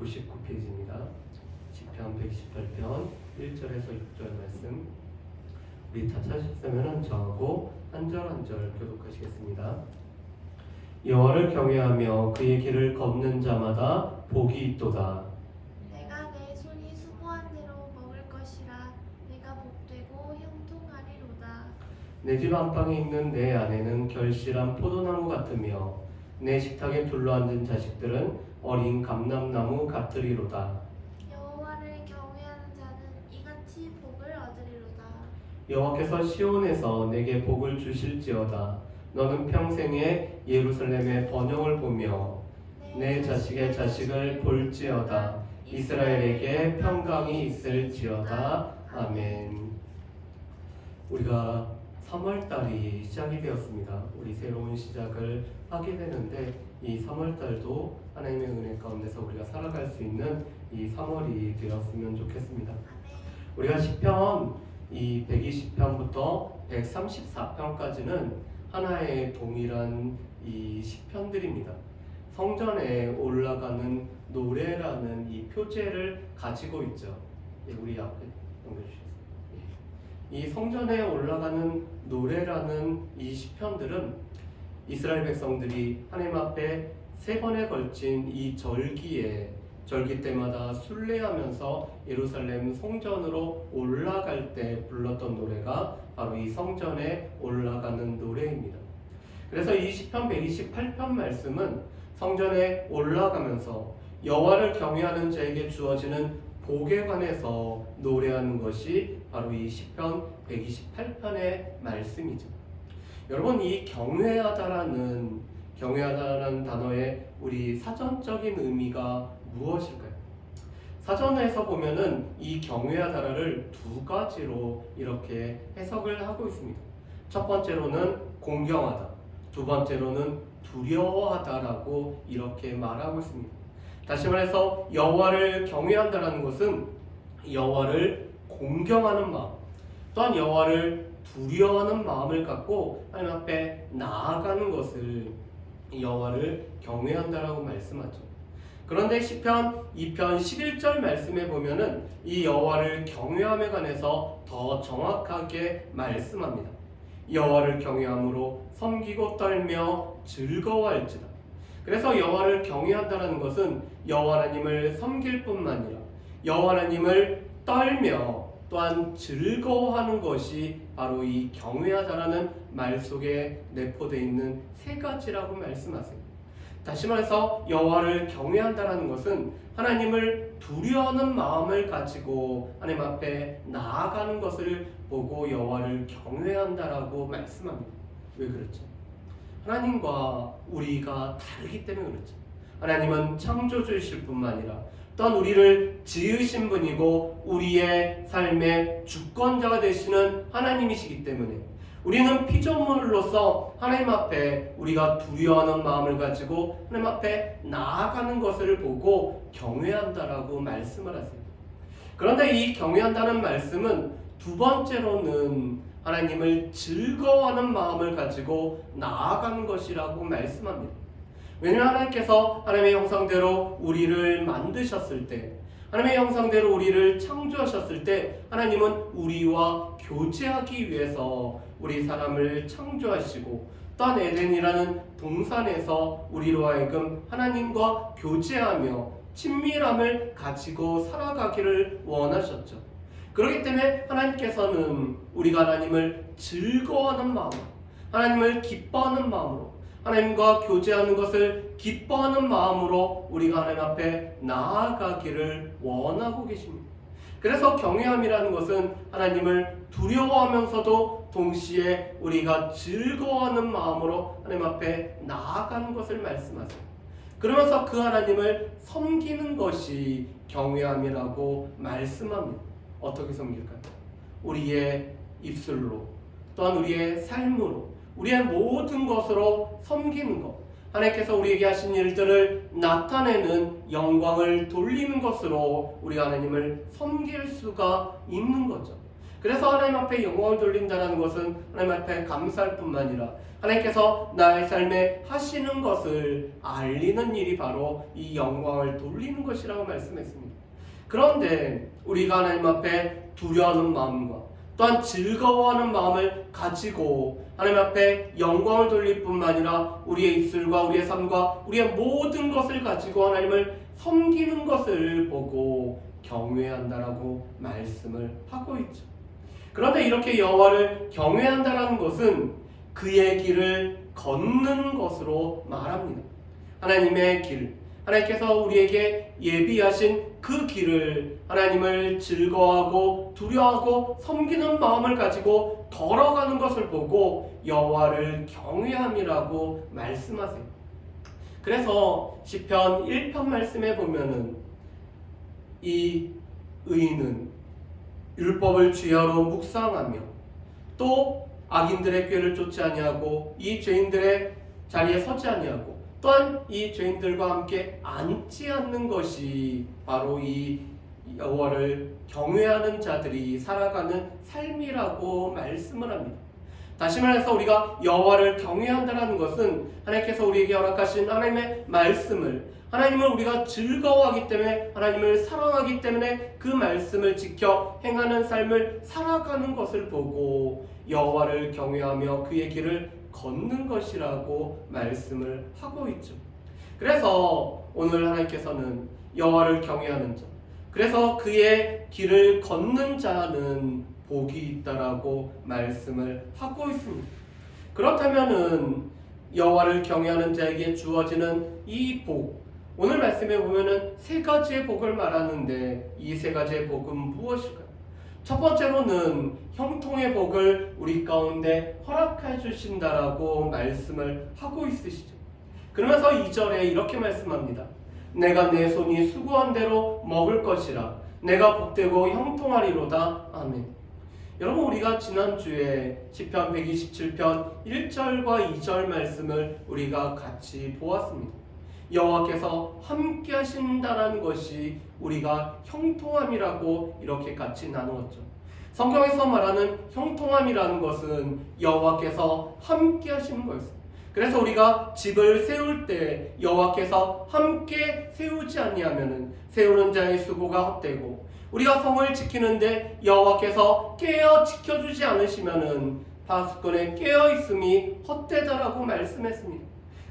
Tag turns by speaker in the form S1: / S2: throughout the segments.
S1: 99페이지입니다. 시편 128편 1절에서 6절 말씀. 우리 다 찾으셨으면 저하고 한 절 한 절 교독하시겠습니다. 여호와를 경외하며 그의 길을 걷는 자마다 복이 있도다.
S2: 내가 내 손이 수고한 대로 먹을 것이라. 내가 복되고 형통하리로다.
S1: 내 집 안방에 있는 내 아내는 결실한 포도나무 같으며 내 식탁에 둘러앉은 자식들은 어린 감람나무 같으리로다.
S2: 여호와를 경외하는 자는 이같이 복을 얻으리로다.
S1: 여호와께서 시온에서 내게 복을 주실지어다. 너는 평생에 예루살렘의 번영을 보며 내 자식의 자식을 볼지어다. 이스라엘에게 평강이 있을지어다. 아멘. 우리가 3월달이 시작이 되었습니다. 우리 새로운 시작을 하게 되는데 이 3월달도 하나님의 은혜 가운데서 우리가 살아갈 수 있는 이 3월이 되었으면 좋겠습니다. 우리가 시편 이 120편부터 134편까지는 하나의 동일한 이 시편들입니다. 성전에 올라가는 노래라는 이 표제를 가지고 있죠. 우리 앞에 넘겨주시겠어요? 이 성전에 올라가는 노래라는 이 시편들은 이스라엘 백성들이 하나님 앞에 3번에 걸친 이 절기 때마다 순례하면서 예루살렘 성전으로 올라갈 때 불렀던 노래가 바로 이 성전에 올라가는 노래입니다. 그래서 이 시편 128편 말씀은 성전에 올라가면서 여호와를 경외하는 자에게 주어지는 복에 관해서 노래하는 것이 바로 이 시편 128편의 말씀이죠. 여러분, 이 경외하다라는 단어의 우리 사전적인 의미가 무엇일까요? 사전에서 보면은 이 경외하다를 2가지로 이렇게 해석을 하고 있습니다. 첫 번째로는 공경하다, 두 번째로는 두려워하다라고 이렇게 말하고 있습니다. 다시 말해서 여호와를 경외한다라는 것은 여호와를 공경하는 마음, 또한 여호와를 두려워하는 마음을 갖고 하나님 앞에 나아가는 것을 여호와를 경외한다라고 말씀하죠. 그런데 시편 2편 11절 말씀에 보면은 이 여호와를 경외함에 관해서 더 정확하게 말씀합니다. 여호와를 경외함으로 섬기고 떨며 즐거워할지다. 그래서 여호와를 경외한다는 것은 여호와 하나님을 섬길 뿐만 아니라 여호와 하나님을 떨며 또한 즐거워하는 것이 바로 이 경외하다라는 말 속에 내포되어 있는 3가지라고 말씀하세요. 다시 말해서 여호와를 경외한다라는 것은 하나님을 두려워하는 마음을 가지고 하나님 앞에 나아가는 것을 보고 여호와를 경외한다라고 말씀합니다. 왜 그렇죠? 하나님과 우리가 다르기 때문에 그렇죠. 하나님은 창조주이실 뿐만 아니라 또한 우리를 지으신 분이고 우리의 삶의 주권자가 되시는 하나님이시기 때문에 우리는 피조물로서 하나님 앞에 우리가 두려워하는 마음을 가지고 하나님 앞에 나아가는 것을 보고 경외한다라고 말씀을 하세요. 그런데 이 경외한다는 말씀은 2번째로는 하나님을 즐거워하는 마음을 가지고 나아가는 것이라고 말씀합니다. 왜냐하면 하나님께서 하나님의 형상대로 우리를 만드셨을 때, 하나님의 형상대로 우리를 창조하셨을 때 하나님은 우리와 교제하기 위해서 우리 사람을 창조하시고 또한 에덴이라는 동산에서 우리로 하여금 하나님과 교제하며 친밀함을 가지고 살아가기를 원하셨죠. 그렇기 때문에 하나님께서는 우리가 하나님을 즐거워하는 마음, 하나님을 기뻐하는 마음으로 하나님과 교제하는 것을 기뻐하는 마음으로 우리가 하나님 앞에 나아가기를 원하고 계십니다. 그래서 경외함이라는 것은 하나님을 두려워하면서도 동시에 우리가 즐거워하는 마음으로 하나님 앞에 나아가는 것을 말씀하세요. 그러면서 그 하나님을 섬기는 것이 경외함이라고 말씀합니다. 어떻게 섬길까요? 우리의 입술로, 또한 우리의 삶으로, 우리의 모든 것으로 섬기는 것, 하나님께서 우리에게 하신 일들을 나타내는 영광을 돌리는 것으로 우리가 하나님을 섬길 수가 있는 거죠. 그래서 하나님 앞에 영광을 돌린다는 것은 하나님 앞에 감사할 뿐만 아니라 하나님께서 나의 삶에 하시는 것을 알리는 일이 바로 이 영광을 돌리는 것이라고 말씀했습니다. 그런데 우리가 하나님 앞에 두려워하는 마음과 또한 즐거워하는 마음을 가지고 하나님 앞에 영광을 돌릴 뿐만 아니라 우리의 입술과 우리의 삶과 우리의 모든 것을 가지고 하나님을 섬기는 것을 보고 경외한다라고 말씀을 하고 있죠. 그런데 이렇게 여호와를 경외한다라는 것은 그의 길을 걷는 것으로 말합니다. 하나님의 길, 하나님께서 우리에게 예비하신 그 길을 하나님을 즐거워하고 두려워하고 섬기는 마음을 가지고 걸어가는 것을 보고 여호와를 경외함이라고 말씀하세요. 그래서 시편 1편 말씀에 보면은 이 의인은 율법을 주야로 묵상하며 또 악인들의 꾀를 쫓지 아니하고 이 죄인들의 자리에 서지 아니하고 또한 이 죄인들과 함께 앉지 않는 것이 바로 이 여호와를 경외하는 자들이 살아가는 삶이라고 말씀을 합니다. 다시 말해서 우리가 여호와를 경외한다는 것은 하나님께서 우리에게 허락하신 하나님의 말씀을, 하나님을 우리가 즐거워하기 때문에, 하나님을 사랑하기 때문에 그 말씀을 지켜 행하는 삶을 살아가는 것을 보고 여호와를 경외하며 그의 길을 걷는 것이라고 말씀을 하고 있죠. 그래서 오늘 하나님께서는 여호와를 경외하는 자, 그래서 그의 길을 걷는 자는 복이 있다라고 말씀을 하고 있습니다. 그렇다면은 여호와를 경외하는 자에게 주어지는 이 복, 오늘 말씀에 보면은 세 가지의 복을 말하는데 이 세 가지의 복은 무엇일까요? 첫 번째로는 형통의 복을 우리 가운데 허락해 주신다라고 말씀을 하고 있으시죠. 그러면서 2절에 이렇게 말씀합니다. 내가 내 손이 수고한 대로 먹을 것이라 내가 복되고 형통하리로다. 아멘. 여러분, 우리가 지난주에 시편 127편 1절과 2절 말씀을 우리가 같이 보았습니다. 여호와께서 함께 하신다는 것이 우리가 형통함이라고 이렇게 같이 나누었죠. 성경에서 말하는 형통함이라는 것은 여호와께서 함께 하시는 것입니다. 그래서 우리가 집을 세울 때 여호와께서 함께 세우지 아니하면은 세우는 자의 수고가 헛되고, 우리가 성을 지키는데 여호와께서 깨어 지켜주지 않으시면은 파수꾼의 깨어 있음이 헛되다라고 말씀했습니다.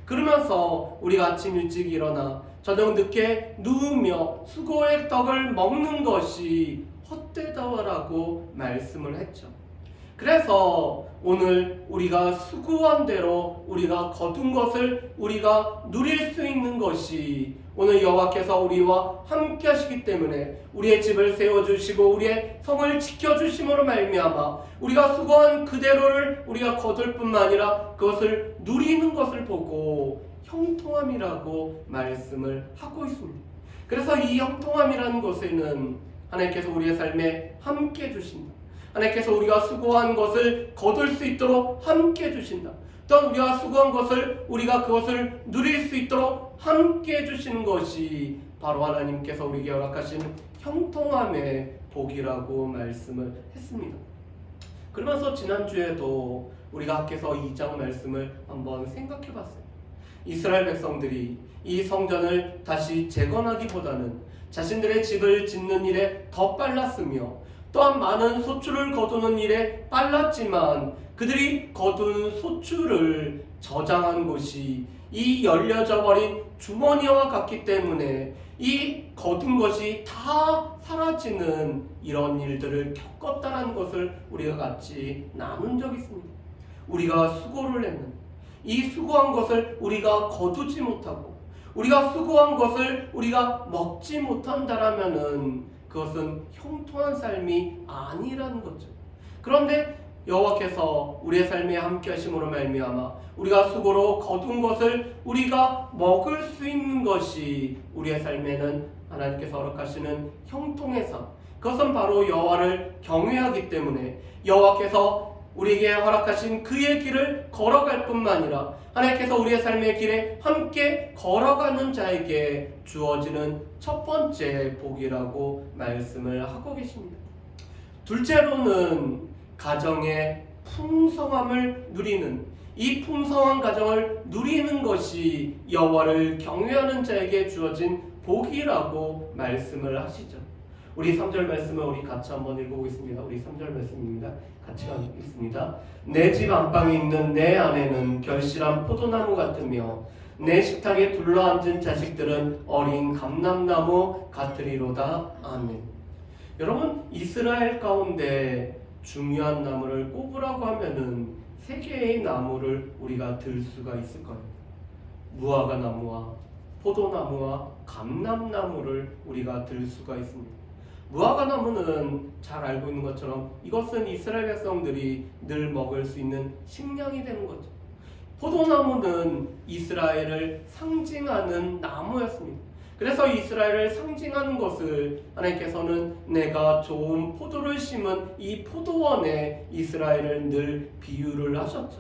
S1: 그러면서 우리가 아침 일찍 일어나 저녁 늦게 누우며 수고의 떡을 먹는 것이 헛되다라고 말씀을 했죠. 그래서 오늘 우리가 수고한 대로 우리가 거둔 것을 우리가 누릴 수 있는 것이 오늘 여호와께서 우리와 함께 하시기 때문에 우리의 집을 세워주시고 우리의 성을 지켜주심으로 말미암아 우리가 수고한 그대로를 우리가 거둘 뿐만 아니라 그것을 누리는 것을 보고 형통함이라고 말씀을 하고 있습니다. 그래서 이 형통함이라는 것에는 하나님께서 우리의 삶에 함께 해주신다. 하나님께서 우리가 수고한 것을 거둘 수 있도록 함께 해주신다. 또한 우리가 수고한 것을 우리가 그것을 누릴 수 있도록 함께 해주시는 것이 바로 하나님께서 우리에게 허락하신 형통함의 복이라고 말씀을 했습니다. 그러면서 지난주에도 우리가 학개서 2장 말씀을 한번 생각해 봤어요. 이스라엘 백성들이 이 성전을 다시 재건하기보다는 자신들의 집을 짓는 일에 더 빨랐으며 또한 많은 소출을 거두는 일에 빨랐지만 그들이 거둔 소출을 저장한 곳이 이 열려져 버린 주머니와 같기 때문에 이 거둔 것이 다 사라지는 이런 일들을 겪었다는 것을 우리가 같이 나눈 적이 있습니다. 우리가 수고를 했는데 이 수고한 것을 우리가 거두지 못하고 우리가 수고한 것을 우리가 먹지 못한다라면은 그것은 형통한 삶이 아니라는 거죠. 그런데 여호와께서 우리의 삶에 함께 하심으로 말미암아 우리가 수고로 거둔 것을 우리가 먹을 수 있는 것이 우리의 삶에는 하나님께서 허락하시는 형통의 삶, 그것은 바로 여호와를 경외하기 때문에 여호와께서 우리에게 허락하신 그의 길을 걸어갈 뿐만 아니라 하나님께서 우리의 삶의 길에 함께 걸어가는 자에게 주어지는 첫 번째 복이라고 말씀을 하고 계십니다. 둘째로는 가정의 풍성함을 누리는, 이 풍성한 가정을 누리는 것이 여호와를 경외하는 자에게 주어진 복이라고 말씀을 하시죠. 우리 3절 말씀을 우리 같이 한번 읽어보겠습니다. 우리 3절 말씀입니다. 같이 읽겠습니다. 내 집 안방에 있는 내 아내는 결실한 포도나무 같으며 내 식탁에 둘러앉은 자식들은 어린 감람나무 같으리로다. 아멘. 여러분, 이스라엘 가운데 중요한 나무를 꼽으라고 하면은 세 개의 나무를 우리가 들 수가 있을 거예요. 무화과 나무와 포도나무와 감람나무를 우리가 들 수가 있습니다. 무화과 나무는 잘 알고 있는 것처럼 이것은 이스라엘 백성들이 늘 먹을 수 있는 식량이 되는 거죠. 포도나무는 이스라엘을 상징하는 나무였습니다. 그래서 이스라엘을 상징하는 것을 하나님께서는 내가 좋은 포도를 심은 이 포도원에 이스라엘을 늘 비유를 하셨죠.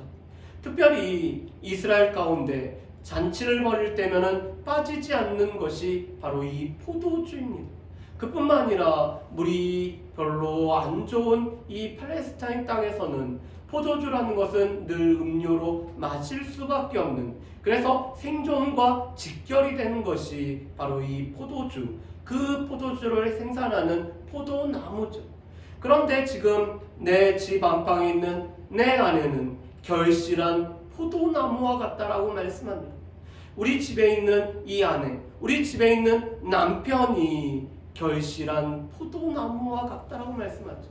S1: 특별히 이스라엘 가운데 잔치를 벌일 때면은 빠지지 않는 것이 바로 이 포도주입니다. 그뿐만 아니라 물이 별로 안 좋은 이 팔레스타인 땅에서는 포도주라는 것은 늘 음료로 마실 수밖에 없는, 그래서 생존과 직결이 되는 것이 바로 이 포도주, 그 포도주를 생산하는 포도나무죠. 그런데 지금 내 집 안방에 있는 내 아내는 결실한 포도나무와 같다라고 말씀합니다. 우리 집에 있는 이 아내, 우리 집에 있는 남편이 결실한 포도나무와 같다라고 말씀하죠.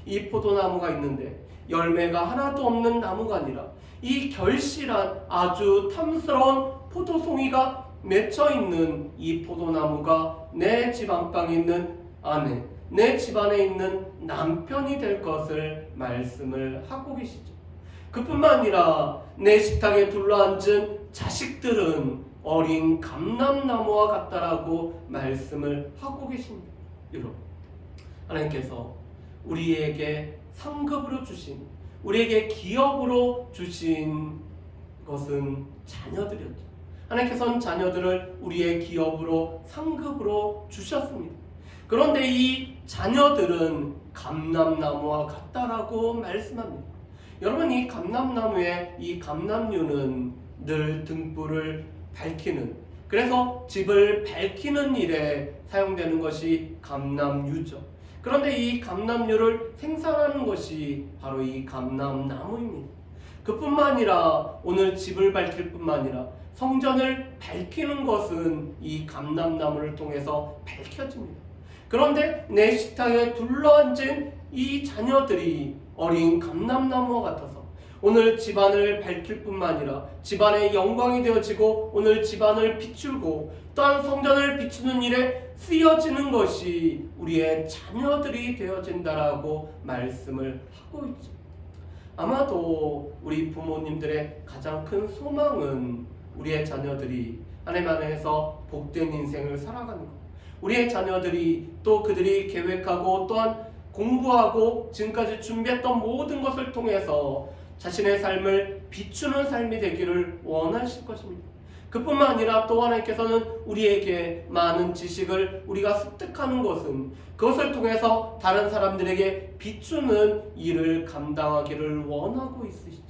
S1: 이 포도나무가 있는데 열매가 하나도 없는 나무가 아니라 이 결실한 아주 탐스러운 포도송이가 맺혀 있는 이 포도나무가 내 집 안방에 있는 아내, 내 집안에 있는 남편이 될 것을 말씀을 하고 계시죠. 그뿐만 아니라 내 식탁에 둘러앉은 자식들은 어린 감람나무와 같다라고 말씀을 하고 계십니다. 여러분, 하나님께서 우리에게 상급으로 주신, 우리에게 기업으로 주신 것은 자녀들이었죠. 하나님께서는 자녀들을 우리의 기업으로 상급으로 주셨습니다. 그런데 이 자녀들은 감람나무와 같다라고 말씀합니다. 여러분, 이 감람나무의 이 감람류는 늘 등불을 밝히는, 그래서 집을 밝히는 일에 사용되는 것이 감람유죠. 그런데 이 감람유를 생산하는 것이 바로 이 감람나무입니다. 그뿐만 아니라 오늘 집을 밝힐 뿐만 아니라 성전을 밝히는 것은 이 감람나무를 통해서 밝혀집니다. 그런데 내 식탁에 둘러앉은 이 자녀들이 어린 감람나무와 같아서 오늘 집안을 밝힐 뿐만 아니라 집안의 영광이 되어지고 오늘 집안을 비추고 또한 성전을 비추는 일에 쓰여지는 것이 우리의 자녀들이 되어진다라고 말씀을 하고 있죠. 아마도 우리 부모님들의 가장 큰 소망은 우리의 자녀들이 하나님 안에서 복된 인생을 살아가는 것, 우리의 자녀들이 또 그들이 계획하고 또한 공부하고 지금까지 준비했던 모든 것을 통해서 자신의 삶을 비추는 삶이 되기를 원하실 것입니다. 그뿐만 아니라 또 하나님께서는 우리에게 많은 지식을 우리가 습득하는 것은 그것을 통해서 다른 사람들에게 비추는 일을 감당하기를 원하고 있으시죠.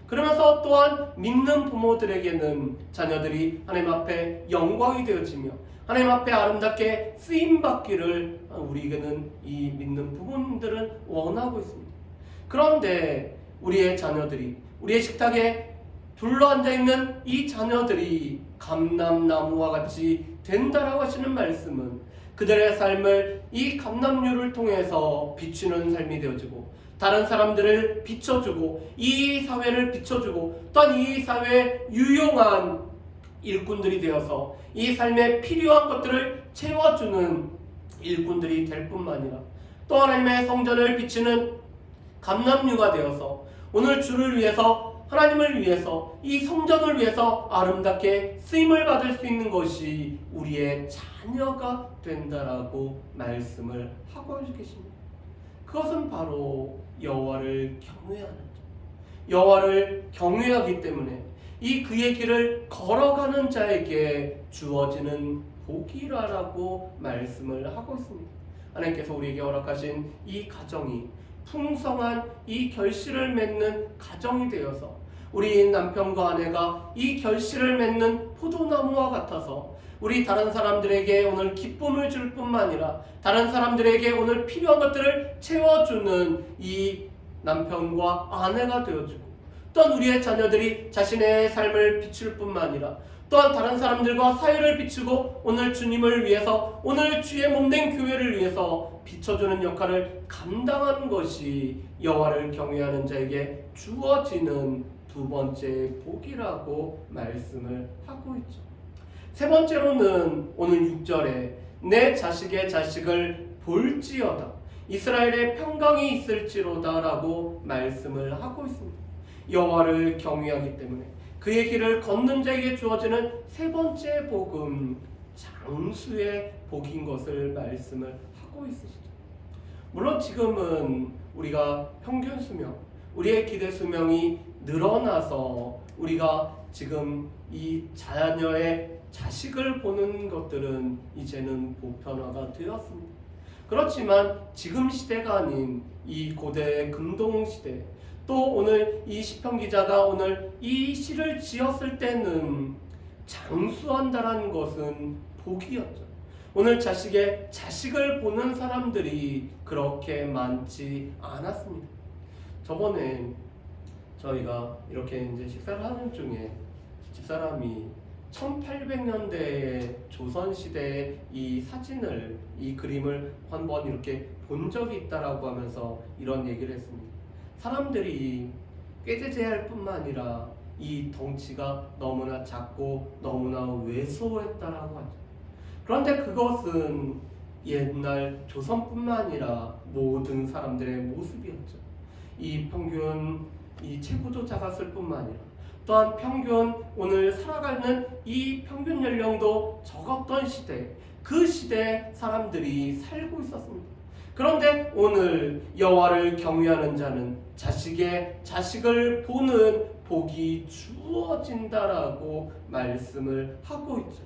S1: 그러면서 또한 믿는 부모들에게는 자녀들이 하나님 앞에 영광이 되어지며 하나님 앞에 아름답게 쓰임받기를 우리에게는 이 믿는 부모님들은 원하고 있습니다. 그런데 우리의 자녀들이, 우리의 식탁에 둘러앉아 있는 이 자녀들이 감람나무와 같이 된다라고 하시는 말씀은 그들의 삶을 이 감람류를 통해서 비추는 삶이 되어지고 다른 사람들을 비춰주고 이 사회를 비춰주고 또한 이 사회에 유용한 일꾼들이 되어서 이 삶에 필요한 것들을 채워주는 일꾼들이 될 뿐만 아니라 또 하나님의 성전을 비추는 감람류가 되어서 오늘 주를 위해서 하나님을 위해서 이 성전을 위해서 아름답게 쓰임을 받을 수 있는 것이 우리의 자녀가 된다라고 말씀을 하고 계십니다. 그것은 바로 여호와를 경외하는 자, 여호와를 경외하기 때문에 이 그의 길을 걸어가는 자에게 주어지는 복이라고 말씀을 하고 있습니다. 하나님께서 우리에게 허락하신 이 가정이 풍성한 이 결실을 맺는 가정이 되어서 우리 남편과 아내가 이 결실을 맺는 포도나무와 같아서 우리 다른 사람들에게 오늘 기쁨을 줄 뿐만 아니라 다른 사람들에게 오늘 필요한 것들을 채워주는 이 남편과 아내가 되어주고, 또한 우리의 자녀들이 자신의 삶을 비출 뿐만 아니라 또한 다른 사람들과 사회를 비추고 오늘 주님을 위해서, 오늘 주의 몸된 교회를 위해서 비춰주는 역할을 감당하는 것이 여호와를 경외하는 자에게 주어지는 두 번째 복이라고 말씀을 하고 있죠. 세 번째로는 오늘 6절에 내 자식의 자식을 볼지어다, 이스라엘의 평강이 있을지로다 라고 말씀을 하고 있습니다. 여호와를 경외하기 때문에 그의 길을 걷는 자에게 주어지는 세 번째 복은 장수의 복인 것을 말씀을 하고 있으시죠. 물론 지금은 우리가 평균 수명, 우리의 기대 수명이 늘어나서 우리가 지금 이 자녀의 자식을 보는 것들은 이제는 보편화가 되었습니다. 그렇지만 지금 시대가 아닌 이 고대 금동 시대, 또 오늘 이 시편 기자가 오늘 이 시를 지었을 때는 장수한다라는 것은 복이었죠. 오늘 자식의 자식을 보는 사람들이 그렇게 많지 않았습니다. 저번에 저희가 이렇게 이제 식사를 하는 중에 집사람이 1800년대의 조선시대의 이 사진을, 이 그림을 한번 이렇게 본 적이 있다라고 하면서 이런 얘기를 했습니다. 사람들이 꾀죄죄할 뿐만 아니라 이 덩치가 너무나 작고 너무나 왜소했다라고 하죠. 그런데 그것은 옛날 조선뿐만 아니라 모든 사람들의 모습이었죠. 이 평균 이 체구도 작았을 뿐만 아니라 또한 평균 오늘 살아가는 이 평균 연령도 적었던 시대, 그 시대에 사람들이 살고 있었습니다. 그런데 오늘 여호와를 경외하는 자는 자식의 자식을 보는 복이 주어진다라고 말씀을 하고 있죠.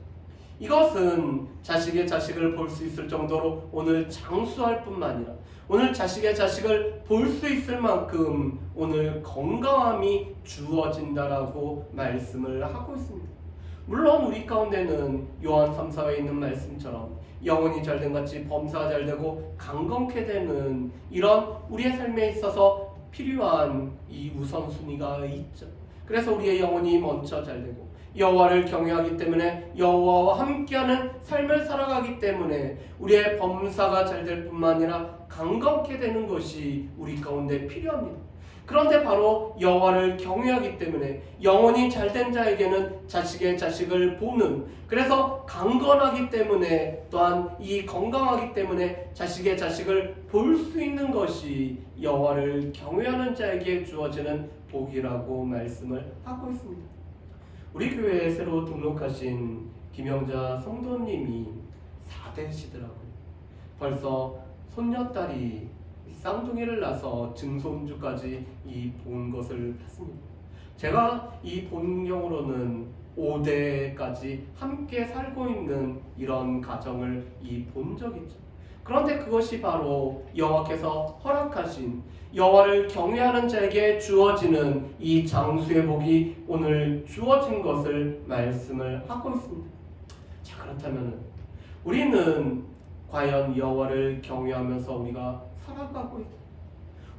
S1: 이것은 자식의 자식을 볼 수 있을 정도로 오늘 장수할 뿐만 아니라 오늘 자식의 자식을 볼 수 있을 만큼 오늘 건강함이 주어진다라고 말씀을 하고 있습니다. 물론 우리 가운데는 요한 3, 4에 있는 말씀처럼 영혼이 잘된 같이 범사가 잘되고 강건케 되는 이런 우리의 삶에 있어서 필요한 이 우선순위가 있죠. 그래서 우리의 영혼이 먼저 잘되고 여호와를 경외하기 때문에 여호와와 함께하는 삶을 살아가기 때문에 우리의 범사가 잘될 뿐만 아니라 강건케 되는 것이 우리 가운데 필요합니다. 그런데 바로 여호와를 경외하기 때문에 영혼이 잘된 자에게는 자식의 자식을 보는, 그래서 강건하기 때문에 또한 이 건강하기 때문에 자식의 자식을 볼 수 있는 것이 여호와를 경외하는 자에게 주어지는 복이라고 말씀을 하고 있습니다. 우리 교회에 새로 등록하신 김영자 성도님이 4대시더라고요. 벌써 손녀딸이 쌍둥이를 낳아서 증손주까지 이 본 것을 봤습니다. 제가 이 본경으로는 5대까지 함께 살고 있는 이런 가정을 본 적이 있죠. 그런데 그것이 바로 여호와께서 허락하신 여호와를 경외하는 자에게 주어지는 이 장수의 복이 오늘 주어진 것을 말씀을 하고 있습니다. 자, 그렇다면 우리는 과연 여호와를 경외하면서 우리가 살아가고 있다.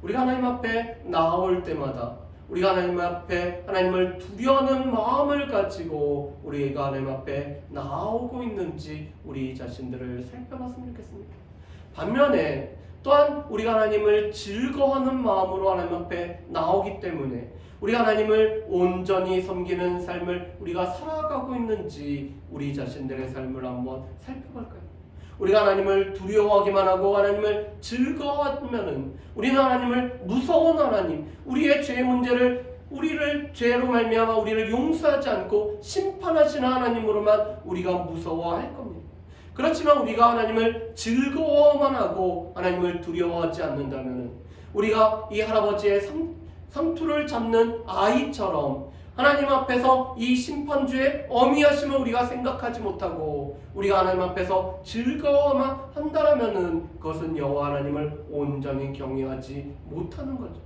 S1: 우리가 하나님 앞에 나올 때마다 우리가 하나님 앞에 하나님을 두려워하는 마음을 가지고 우리가 하나님 앞에 나오고 있는지 우리 자신들을 살펴봤으면 좋겠습니다. 반면에 또한 우리가 하나님을 즐거워하는 마음으로 하나님 앞에 나오기 때문에 우리가 하나님을 온전히 섬기는 삶을 우리가 살아가고 있는지 우리 자신들의 삶을 한번 살펴볼까요? 우리가 하나님을 두려워하기만 하고 하나님을 즐거워하면은 우리는 하나님을 무서운 하나님, 우리의 죄의 문제를 우리를 죄로 말미암아 우리를 용서하지 않고 심판하시는 하나님으로만 우리가 무서워할 겁니다. 그렇지만 우리가 하나님을 즐거워만 하고 하나님을 두려워하지 않는다면 우리가 이 할아버지의 상투를 잡는 아이처럼 하나님 앞에서 이 심판주의 어미하심을 우리가 생각하지 못하고 우리가 하나님 앞에서 즐거워만 한다라면은 그것은 여호와 하나님을 온전히 경외하지 못하는 거죠.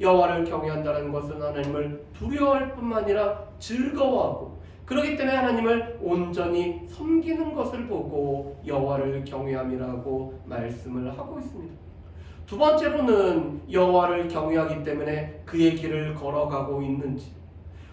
S1: 여호와를 경외한다는 것은 하나님을 두려워할 뿐만 아니라 즐거워하고, 그렇기 때문에 하나님을 온전히 섬기는 것을 보고 여호와를 경외함이라고 말씀을 하고 있습니다. 두 번째로는 여호와를 경외하기 때문에 그의 길을 걸어가고 있는지,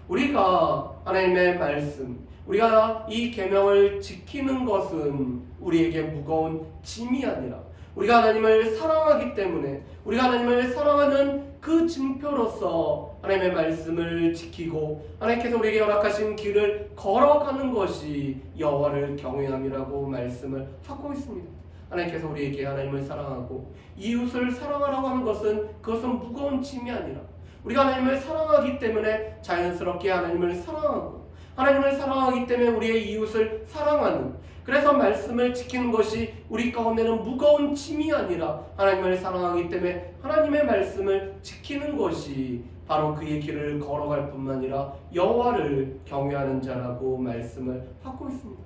S1: 우리가 하나님의 말씀, 우리가 이 계명을 지키는 것은 우리에게 무거운 짐이 아니라 우리가 하나님을 사랑하기 때문에 우리가 하나님을 사랑하는 그 증표로서 하나님의 말씀을 지키고 하나님께서 우리에게 허락하신 길을 걸어가는 것이 여호와를 경외함이라고 말씀을 하고 있습니다. 하나님께서 우리에게 하나님을 사랑하고 이웃을 사랑하라고 하는 것은 그것은 무거운 짐이 아니라 우리가 하나님을 사랑하기 때문에 자연스럽게 하나님을 사랑하고 하나님을 사랑하기 때문에 우리의 이웃을 사랑하는, 그래서 말씀을 지키는 것이 우리 가운데는 무거운 짐이 아니라 하나님을 사랑하기 때문에 하나님의 말씀을 지키는 것이 바로 그의 길을 걸어갈 뿐만 아니라 여호와를 경외하는 자라고 말씀을 하고 있습니다.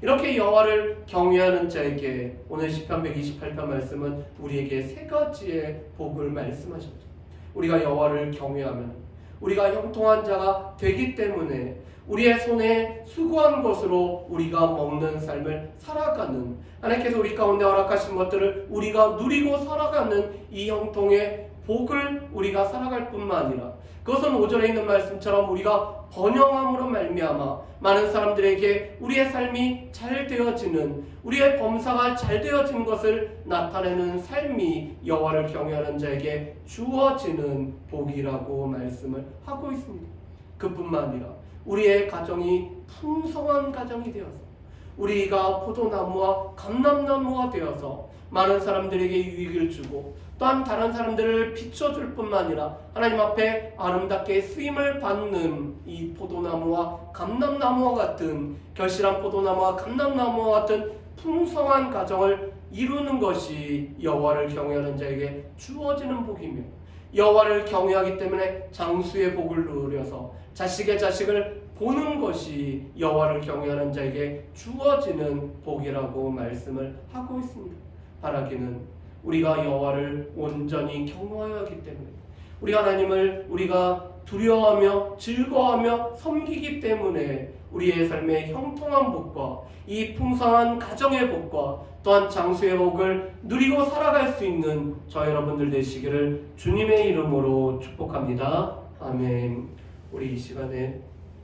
S1: 이렇게 여호와를 경외하는 자에게 오늘 시편 128편 말씀은 우리에게 세 가지의 복을 말씀하십니다. 우리가 여호와를 경외하면 우리가 형통한 자가 되기 때문에 우리의 손에 수고한 것으로 우리가 먹는 삶을 살아가는, 하나님께서 우리 가운데 허락하신 것들을 우리가 누리고 살아가는 이 형통의 복을 우리가 살아갈 뿐만 아니라 그것은 5절에 있는 말씀처럼 우리가 번영함으로 말미암아 많은 사람들에게 우리의 삶이 잘 되어지는, 우리의 범사가 잘 되어지는 것을 나타내는 삶이 여호와를 경외하는 자에게 주어지는 복이라고 말씀을 하고 있습니다. 그뿐만 아니라 우리의 가정이 풍성한 가정이 되어서 우리가 포도나무와 감람나무가 되어서 많은 사람들에게 유익을 주고 또한 다른 사람들을 비춰줄 뿐만 아니라 하나님 앞에 아름답게 쓰임을 받는 이 포도나무와 감람나무와 같은, 결실한 포도나무와 감람나무와 같은 풍성한 가정을 이루는 것이 여호와를 경외하는 자에게 주어지는 복이며, 여호와를 경외하기 때문에 장수의 복을 누려서 자식의 자식을 보는 것이 여호와를 경외하는 자에게 주어지는 복이라고 말씀을 하고 있습니다. 바라기는 우리가 여호와를 온전히 경외해야 하기 때문에, 우리 하나님을 우리가 두려워하며 즐거워하며 섬기기 때문에 우리의 삶의 형통한 복과 이 풍성한 가정의 복과 또한 장수의 복을 누리고 살아갈 수 있는 저 여러분들 되시기를 주님의 이름으로 축복합니다. 아멘. 우리 이 시간에